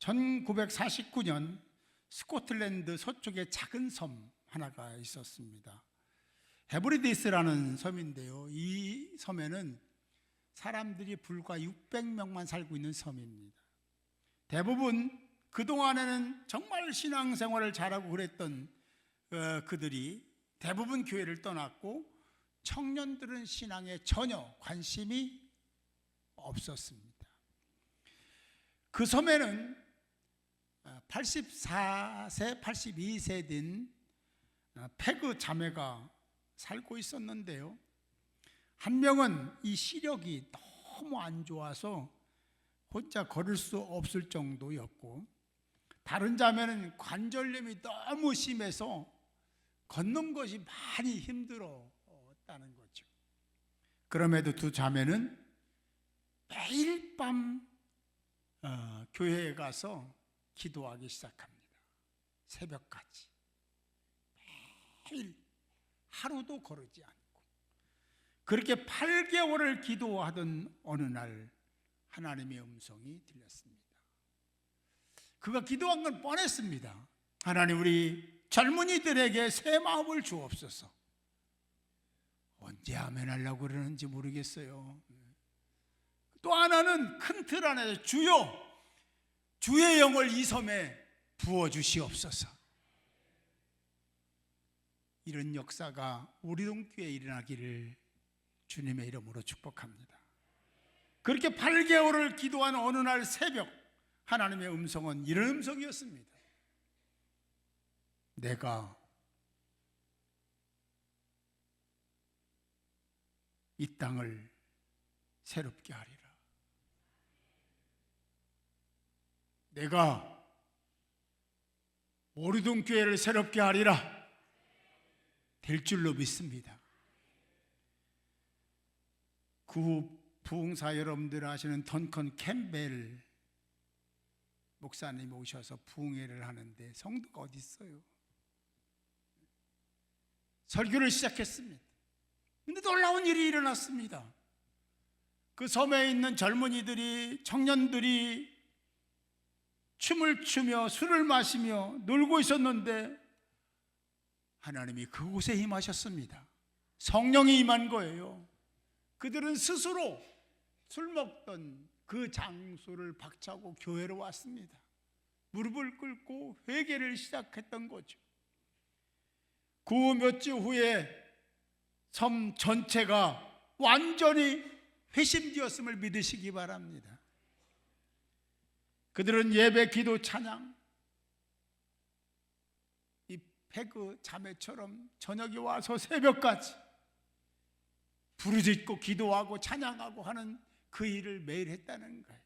1949년 스코틀랜드 서쪽에 작은 섬 하나가 있었습니다. 헤브리디스라는 섬인데요, 이 섬에는 사람들이 불과 600명만 살고 있는 섬입니다. 대부분 그동안에는 정말 신앙생활을 잘하고 그랬던 그들이 대부분 교회를 떠났고 청년들은 신앙에 전혀 관심이 없었습니다. 그 섬에는 84세, 82세 된 패그 자매가 살고 있었는데요, 한 명은 이 시력이 너무 안 좋아서 혼자 걸을 수 없을 정도였고, 다른 자매는 관절염이 너무 심해서 걷는 것이 많이 힘들었다는 거죠. 그럼에도 두 자매는 매일 밤 교회에 가서 기도하기 시작합니다. 새벽까지 매일 하루도 거르지 않고 그렇게 8개월을 기도하던 어느 날 하나님의 음성이 들렸습니다. 그가 기도한 건 뻔했습니다. 하나님, 우리 젊은이들에게 새 마음을 주옵소서. 언제 아멘 하려고 그러는지 모르겠어요. 또 하나는 큰 틀 안에서 주여, 주의 영을 이 섬에 부어주시옵소서. 이런 역사가 우리 동교회에 일어나기를 주님의 이름으로 축복합니다. 그렇게 8개월을 기도한 어느 날 새벽, 하나님의 음성은 이런 음성이었습니다. 내가 이 땅을 새롭게 하리라. 내가 오리동 교회를 새롭게 하리라. 될 줄로 믿습니다. 그 후 부흥사 여러분들 아시는 던컨 캠벨 목사님이 오셔서 부흥회를 하는데 성도가 어디 있어요? 설교를 시작했습니다. 그런데 놀라운 일이 일어났습니다. 그 섬에 있는 젊은이들이, 청년들이 춤을 추며 술을 마시며 놀고 있었는데 하나님이 그곳에 임하셨습니다. 성령이 임한 거예요. 그들은 스스로 술 먹던 그 장소를 박차고 교회로 왔습니다. 무릎을 꿇고 회개를 시작했던 거죠. 그 몇 주 후에 섬 전체가 완전히 회심되었음을 믿으시기 바랍니다. 그들은 예배, 기도, 찬양, 이 패그 자매처럼 저녁에 와서 새벽까지 부르짖고 기도하고 찬양하고 하는 그 일을 매일 했다는 거예요.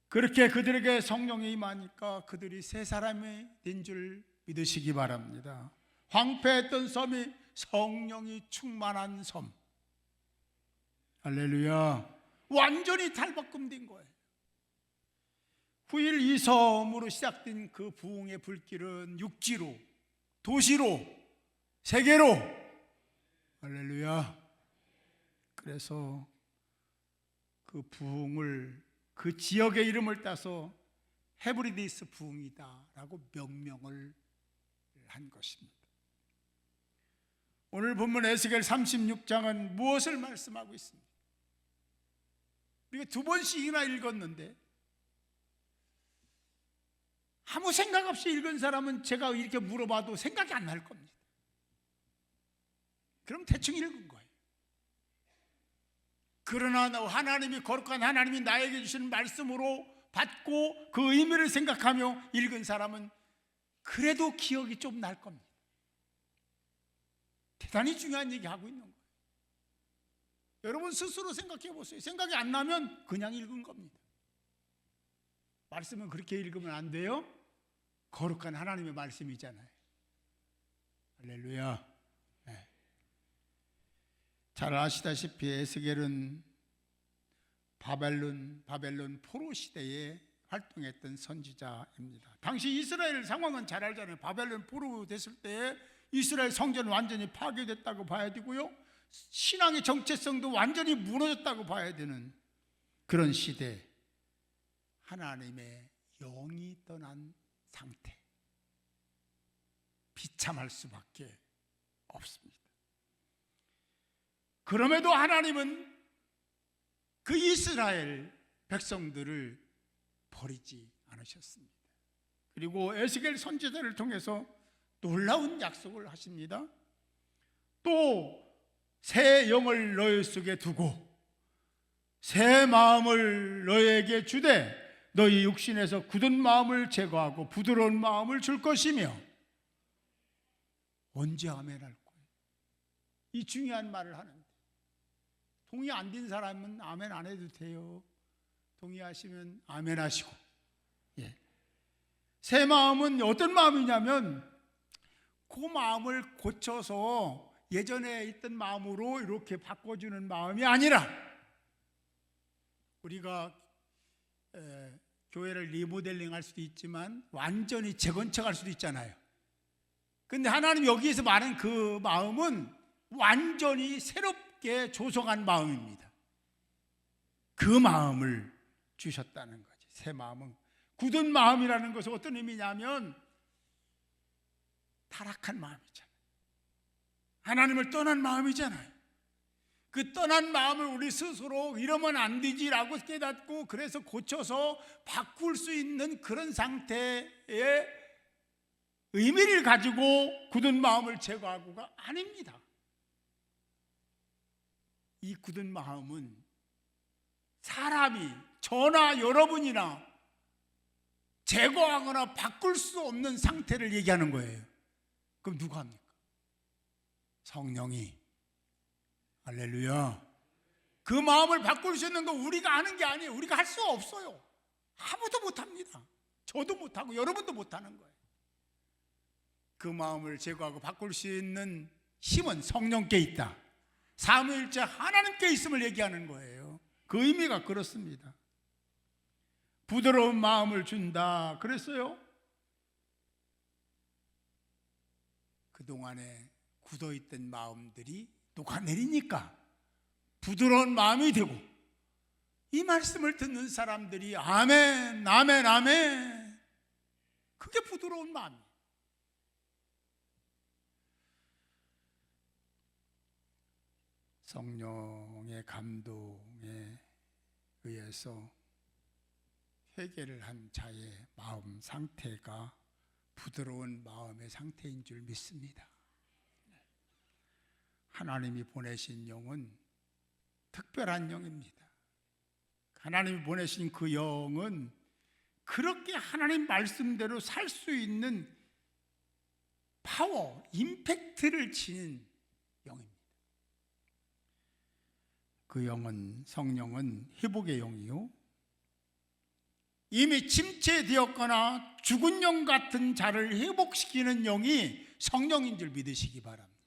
그렇게 그들에게 성령이 임하니까 그들이 새 사람이 된 줄 믿으시기 바랍니다. 황폐했던 섬이 성령이 충만한 섬, 할렐루야, 완전히 탈바꿈된 거예요. 후일 이 섬으로 시작된 그 부흥의 불길은 육지로, 도시로, 세계로, 할렐루야. 그래서 그 부흥을, 그 지역의 이름을 따서 헤브리디스 부흥이다라고 명명을 한 것입니다. 오늘 본문 에스겔 36장은 무엇을 말씀하고 있습니까? 우리가 2번씩이나 읽었는데 아무 생각 없이 읽은 사람은 제가 이렇게 물어봐도 생각이 안 날 겁니다. 그럼 대충 읽은 거예요. 그러나 하나님이, 거룩한 하나님이 나에게 주시는 말씀으로 받고 그 의미를 생각하며 읽은 사람은 그래도 기억이 좀 날 겁니다. 대단히 중요한 얘기 하고 있는 거예요. 여러분 스스로 생각해 보세요. 생각이 안 나면 그냥 읽은 겁니다. 말씀은 그렇게 읽으면 안 돼요. 거룩한 하나님의 말씀이잖아요. 할렐루야. 네. 잘 아시다시피 에스겔은 바벨론 포로 시대에 활동했던 선지자입니다. 당시 이스라엘 상황은 잘 알잖아요. 바벨론 포로 됐을 때 이스라엘 성전은 완전히 파괴됐다고 봐야 되고요, 신앙의 정체성도 완전히 무너졌다고 봐야 되는 그런 시대. 하나님의 영이 떠난 상태, 비참할 수밖에 없습니다. 그럼에도 하나님은 그 이스라엘 백성들을 버리지 않으셨습니다. 그리고 에스겔 선지자를 통해서 놀라운 약속을 하십니다. 또 새 영을 너희 속에 두고 새 마음을 너희에게 주되 너희 육신에서 굳은 마음을 제거하고 부드러운 마음을 줄 것이며. 언제 아멘 할 거예요? 이 중요한 말을 하는데 동의 안 된 사람은 아멘 안 해도 돼요. 동의하시면 아멘 하시고. 새 마음은 어떤 마음이냐면 그 마음을 고쳐서 예전에 있던 마음으로 이렇게 바꿔주는 마음이 아니라, 우리가 교회를 리모델링 할 수도 있지만 완전히 재건축할 수도 있잖아요. 근데 하나님 여기에서 말하는 그 마음은 완전히 새롭게 조성한 마음입니다. 그 마음을 주셨다는 거지. 새 마음은. 굳은 마음이라는 것은 어떤 의미냐면 타락한 마음이잖아요. 하나님을 떠난 마음이잖아요. 그 떠난 마음을 우리 스스로 이러면 안 되지라고 깨닫고 그래서 고쳐서 바꿀 수 있는 그런 상태의 의미를 가지고 굳은 마음을 제거하고가 아닙니다. 이 굳은 마음은 사람이 저나 여러분이나 제거하거나 바꿀 수 없는 상태를 얘기하는 거예요. 그럼 누가 합니까? 성령이. 할렐루야. 그 마음을 바꿀 수 있는 거 우리가 하는 게 아니에요. 우리가 할 수 없어요. 아무도 못합니다. 저도 못하고 여러분도 못하는 거예요. 그 마음을 제거하고 바꿀 수 있는 힘은 성령께 있다. 삼위일체 하나님께 있음을 얘기하는 거예요. 그 의미가 그렇습니다. 부드러운 마음을 준다 그랬어요. 그동안에 굳어있던 마음들이 녹아내리니까 부드러운 마음이 되고, 이 말씀을 듣는 사람들이 아멘, 아멘, 아멘, 그게 부드러운 마음이에요. 성령의 감동에 의해서 회개를 한 자의 마음 상태가 부드러운 마음의 상태인 줄 믿습니다. 하나님이 보내신 영은 특별한 영입니다. 하나님이 보내신 그 영은 그렇게 하나님 말씀대로 살 수 있는 파워, 임팩트를 지닌 영입니다. 그 영은, 성령은 회복의 영이요, 이미 침체되었거나 죽은 영 같은 자를 회복시키는 영이 성령인 줄 믿으시기 바랍니다.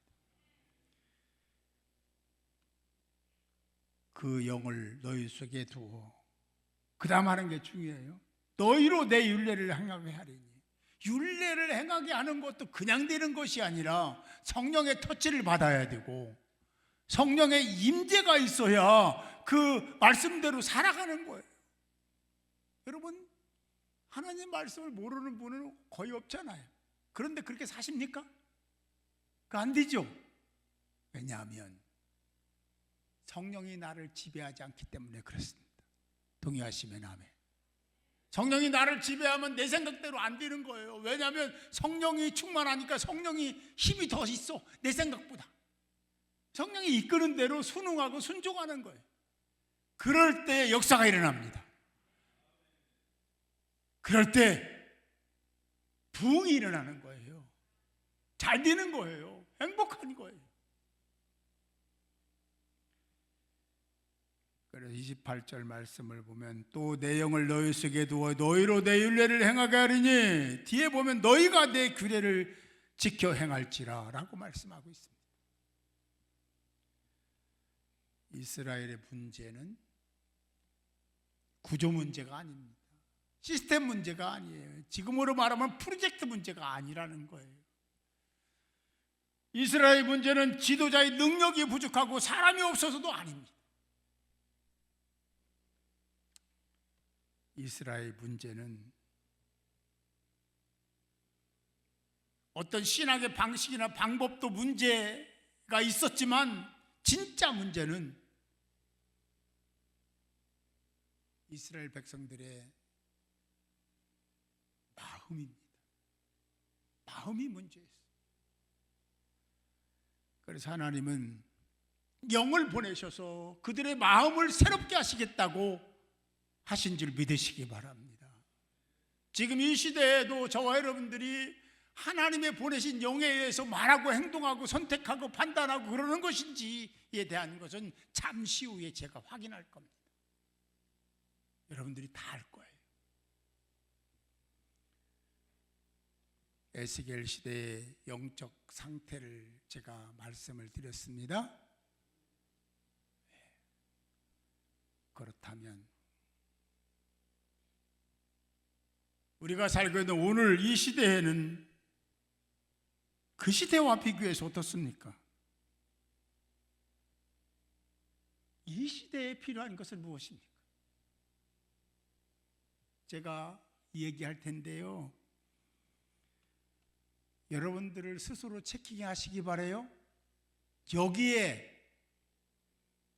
그 영을 너희 속에 두어, 그 다음 하는 게 중요해요. 너희로 내 율례를 행하게 하리니. 율례를 행하게 하는 것도 그냥 되는 것이 아니라 성령의 터치를 받아야 되고 성령의 임재가 있어야 그 말씀대로 살아가는 거예요. 여러분, 하나님 말씀을 모르는 분은 거의 없잖아요. 그런데 그렇게 사십니까? 그 안 되죠. 왜냐하면 성령이 나를 지배하지 않기 때문에 그렇습니다. 동의하시면 아멘. 성령이 나를 지배하면 내 생각대로 안 되는 거예요. 왜냐하면 성령이 충만하니까 성령이 힘이 더 있어, 내 생각보다. 성령이 이끄는 대로 순응하고 순종하는 거예요. 그럴 때 역사가 일어납니다. 그럴 때 부흥이 일어나는 거예요. 잘 되는 거예요. 행복한 거예요. 그래서 28절 말씀을 보면 또 내 영을 너희 속에 두어 너희로 내 율례를 행하게 하리니, 뒤에 보면 너희가 내 규례를 지켜 행할지라 라고 말씀하고 있습니다. 이스라엘의 문제는 구조 문제가 아닙니다. 시스템 문제가 아니에요. 지금으로 말하면 프로젝트 문제가 아니라는 거예요. 이스라엘 문제는 지도자의 능력이 부족하고 사람이 없어서도 아닙니다. 이스라엘 문제는 어떤 신학의 방식이나 방법도 문제가 있었지만 진짜 문제는 이스라엘 백성들의 마음입니다. 마음이 문제였어요. 그래서 하나님은 영을 보내셔서 그들의 마음을 새롭게 하시겠다고 하신 줄 믿으시기 바랍니다. 지금 이 시대에도 저와 여러분들이 하나님의 보내신 영에 의해서 말하고 행동하고 선택하고 판단하고 그러는 것인지에 대한 것은 잠시 후에 제가 확인할 겁니다. 여러분들이 다 알 거예요. 에스겔 시대의 영적 상태를 제가 말씀을 드렸습니다. 그렇다면 우리가 살고 있는 오늘 이 시대에는 그 시대와 비교해서 어떻습니까? 이 시대에 필요한 것은 무엇입니까? 제가 얘기할 텐데요, 여러분들을 스스로 체킹하시기 바라요. 여기에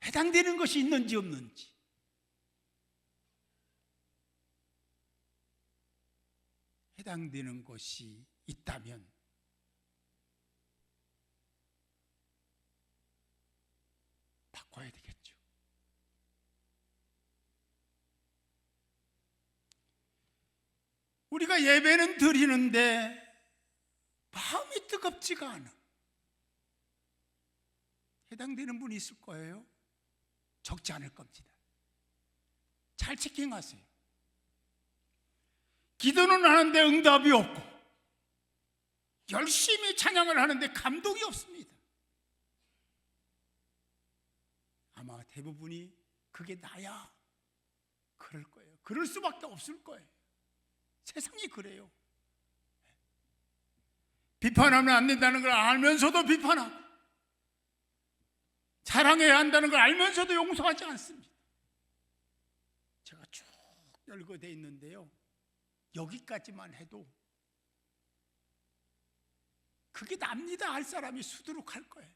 해당되는 것이 있는지 없는지. 해당되는 것이 있다면 바꿔야 되겠죠. 우리가 예배는 드리는데 마음이 뜨겁지가 않아. 해당되는 분이 있을 거예요. 적지 않을 겁니다. 잘 체킹하세요. 기도는 하는데 응답이 없고 열심히 찬양을 하는데 감동이 없습니다. 아마 대부분이 그게 나야 그럴 거예요. 그럴 수밖에 없을 거예요. 세상이 그래요. 비판하면 안 된다는 걸 알면서도 비판하고 사랑해야 한다는 걸 알면서도 용서하지 않습니다. 제가 쭉 열거되어 있는데요, 여기까지만 해도 그게 납니다 할 사람이 수두룩할 거예요.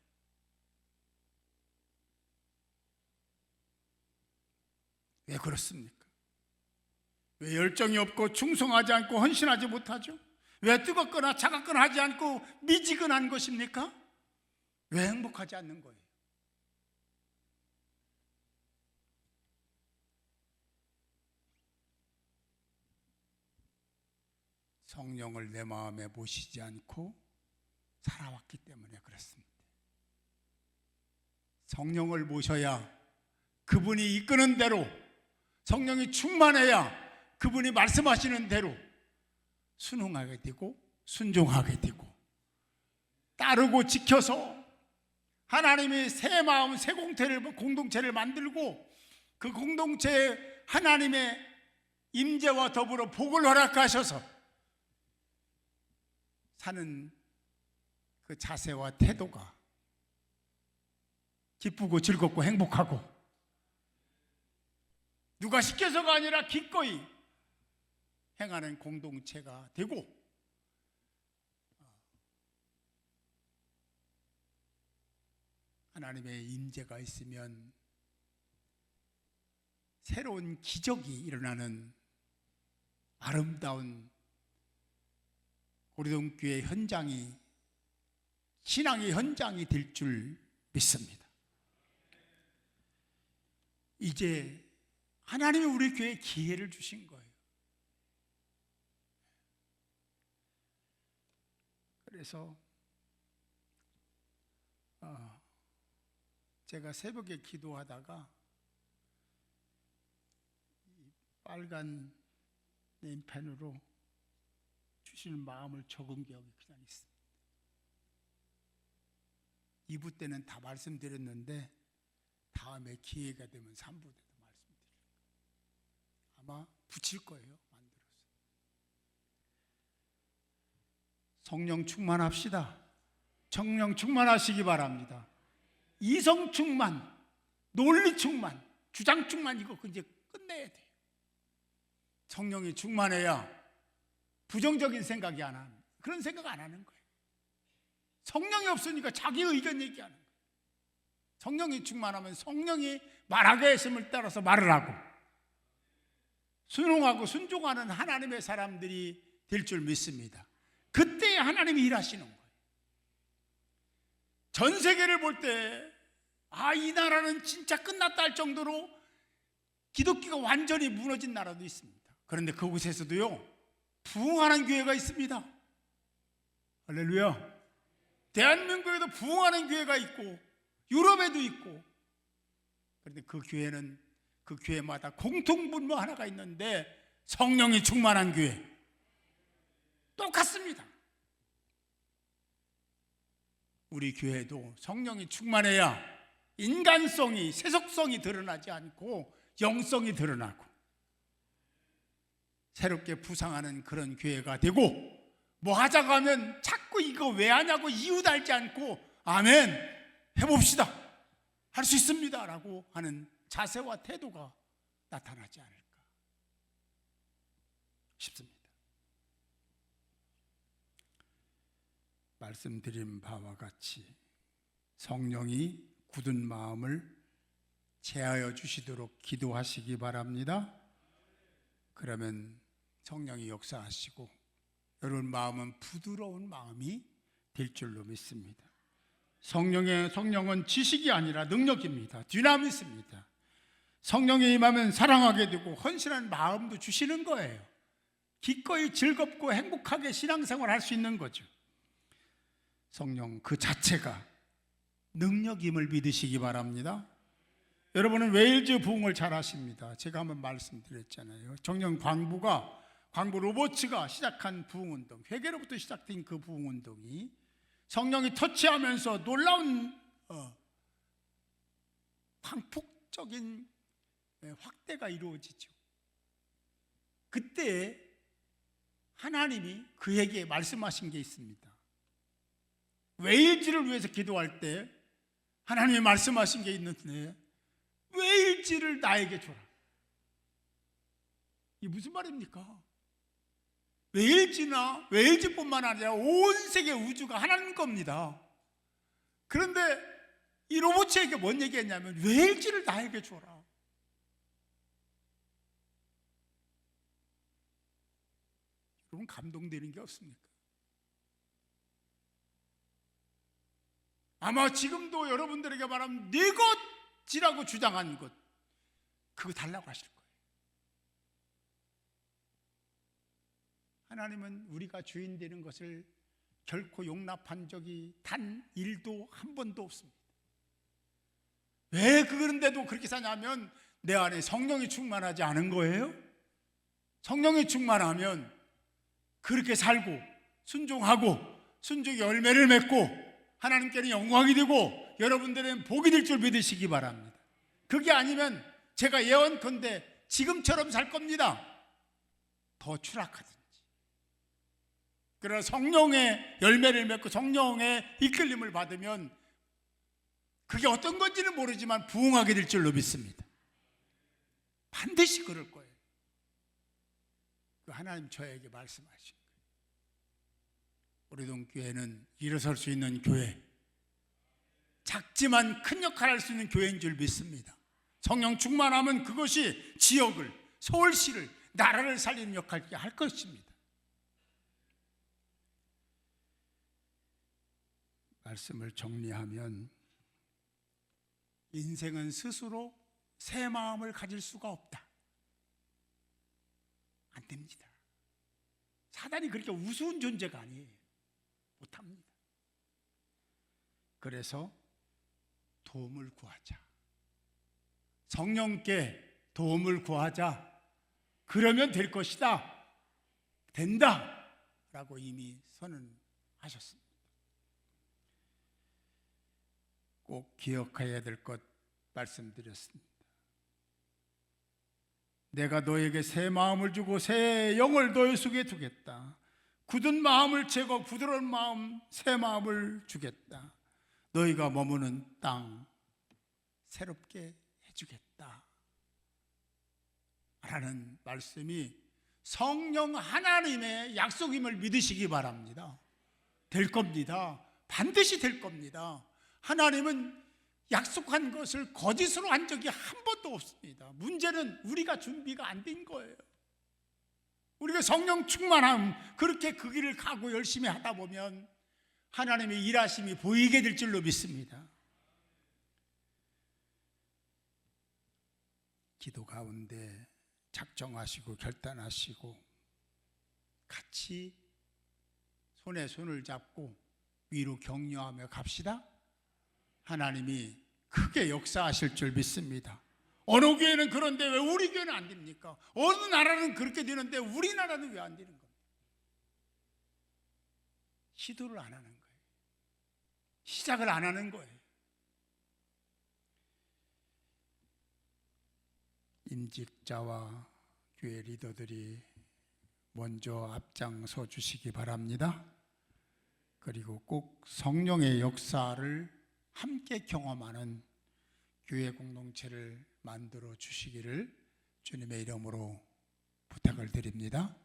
왜 그렇습니까? 왜 열정이 없고 충성하지 않고 헌신하지 못하죠? 왜 뜨겁거나 차갑거나 하지 않고 미지근한 것입니까? 왜 행복하지 않는 거예요? 성령을 내 마음에 모시지 않고 살아왔기 때문에 그렇습니다. 성령을 모셔야 그분이 이끄는 대로, 성령이 충만해야 그분이 말씀하시는 대로 순응하게 되고 순종하게 되고 따르고 지켜서 하나님이 새 마음, 새 공동체를 만들고 그 공동체에 하나님의 임재와 더불어 복을 허락하셔서 사는 그 자세와 태도가 기쁘고 즐겁고 행복하고 누가 시켜서가 아니라 기꺼이 행하는 공동체가 되고 하나님의 임재가 있으면 새로운 기적이 일어나는 아름다운 고리동교회 현장이, 신앙의 현장이 될 줄 믿습니다. 이제 하나님이 우리 교회에 기회를 주신 거예요. 그래서 제가 새벽에 기도하다가 빨간 네임펜으로 주시는 마음을 적은 기억이 그냥 있습니다. 2부 때는 다 말씀드렸는데 다음에 기회가 되면 3부 때도 말씀드릴게요. 아마 붙일 거예요. 만들어서. 성령 충만합시다. 성령 충만하시기 바랍니다. 이성 충만, 논리 충만, 주장 충만 이거 이제 끝내야 돼요. 성령이 충만해야 부정적인 생각이 안 합니다. 그런 생각 안 하는 거예요. 성령이 없으니까 자기 의견 얘기하는 거예요. 성령이 충만하면 성령이 말하게 했음을 따라서 말을 하고 순응하고 순종하는 하나님의 사람들이 될 줄 믿습니다. 그때 하나님이 일하시는 거예요. 전 세계를 볼 때 이 나라는 진짜 끝났다 할 정도로 기독교가 완전히 무너진 나라도 있습니다. 그런데 그곳에서도요, 부흥하는 교회가 있습니다. 할렐루야. 대한민국에도 부흥하는 교회가 있고 유럽에도 있고, 그런데 그 교회는 그 교회마다 공통분모 하나가 있는데 성령이 충만한 교회. 똑같습니다. 우리 교회도 성령이 충만해야 인간성이, 세속성이 드러나지 않고 영성이 드러나고 새롭게 부상하는 그런 교회가 되고, 뭐 하자고 하면 자꾸 이거 왜 하냐고 이유 달지 않고 아멘 해봅시다, 할 수 있습니다 라고 하는 자세와 태도가 나타나지 않을까 싶습니다. 말씀드린 바와 같이 성령이 굳은 마음을 제하여 주시도록 기도하시기 바랍니다. 그러면 성령이 역사하시고 여러분 마음은 부드러운 마음이 될 줄로 믿습니다. 성령은 지식이 아니라 능력입니다. 디나미스입니다. 성령이 임하면 사랑하게 되고 헌신한 마음도 주시는 거예요. 기꺼이 즐겁고 행복하게 신앙생활 할 수 있는 거죠. 성령 그 자체가 능력임을 믿으시기 바랍니다. 여러분은 웨일즈 부흥을 잘 아십니다. 제가 한번 말씀드렸잖아요. 청년 광부 로버츠가 시작한 부흥운동, 회개로부터 시작된 그 부흥운동이 성령이 터치하면서 놀라운 광폭적인 확대가 이루어지죠. 그때 하나님이 그에게 말씀하신 게 있습니다. 웨일즈를 위해서 기도할 때 하나님이 말씀하신 게 있는데, 웨일즈를 나에게 줘라. 이게 무슨 말입니까? 웨일즈뿐만 아니라 온 세계 우주가 하나님 겁니다. 그런데 이 로봇에게 뭔 얘기했냐면 웨일즈를 나에게 줘라. 여러분 감동되는 게 없습니까? 아마 지금도 여러분들에게 말하면 네 것이라고 주장한 것, 그거 달라고 하실 거예요. 하나님은 우리가 주인 되는 것을 결코 용납한 적이 단 1도 한 번도 없습니다. 왜 그런데도 그렇게 사냐면 내 안에 성령이 충만하지 않은 거예요. 성령이 충만하면 그렇게 살고 순종하고 순종의 열매를 맺고 하나님께는 영광이 되고 여러분들은 복이 될 줄 믿으시기 바랍니다. 그게 아니면 제가 예언컨대 지금처럼 살 겁니다. 더 추락하든지. 그러나 성령의 열매를 맺고 성령의 이끌림을 받으면 그게 어떤 건지는 모르지만 부흥하게 될 줄로 믿습니다. 반드시 그럴 거예요. 하나님 저에게 말씀하신 거예요. 우리동 교회는 일어설 수 있는 교회, 작지만 큰 역할을 할 수 있는 교회인 줄 믿습니다. 성령 충만하면 그것이 지역을, 서울시를, 나라를 살리는 역할을 할 것입니다. 말씀을 정리하면 인생은 스스로 새 마음을 가질 수가 없다. 안 됩니다. 사단이 그렇게 우스운 존재가 아니에요. 못합니다. 그래서 도움을 구하자. 성령께 도움을 구하자. 그러면 될 것이다. 된다. 라고 이미 선언하셨습니다. 꼭 기억해야 될 것 말씀드렸습니다. 내가 너에게 새 마음을 주고 새 영을 너희 속에 두겠다. 굳은 마음을 제거, 부드러운 마음, 새 마음을 주겠다. 너희가 머무는 땅 새롭게 해주겠다 라는 말씀이 성령 하나님의 약속임을 믿으시기 바랍니다. 될 겁니다. 반드시 될 겁니다. 하나님은 약속한 것을 거짓으로 한 적이 한 번도 없습니다. 문제는 우리가 준비가 안 된 거예요. 우리가 성령 충만함, 그렇게 그 길을 가고 열심히 하다 보면 하나님의 일하심이 보이게 될 줄로 믿습니다. 기도 가운데 작정하시고 결단하시고 같이 손에 손을 잡고 위로 격려하며 갑시다. 하나님이 크게 역사하실 줄 믿습니다. 어느 교회는 그런데 왜 우리 교회는 안 됩니까? 어느 나라는 그렇게 되는데 우리나라는 왜 안 되는 겁니까? 시도를 안 하는 거예요. 시작을 안 하는 거예요. 임직자와 교회 리더들이 먼저 앞장서 주시기 바랍니다. 그리고 꼭 성령의 역사를 함께 경험하는 교회 공동체를 만들어 주시기를 주님의 이름으로 부탁을 드립니다.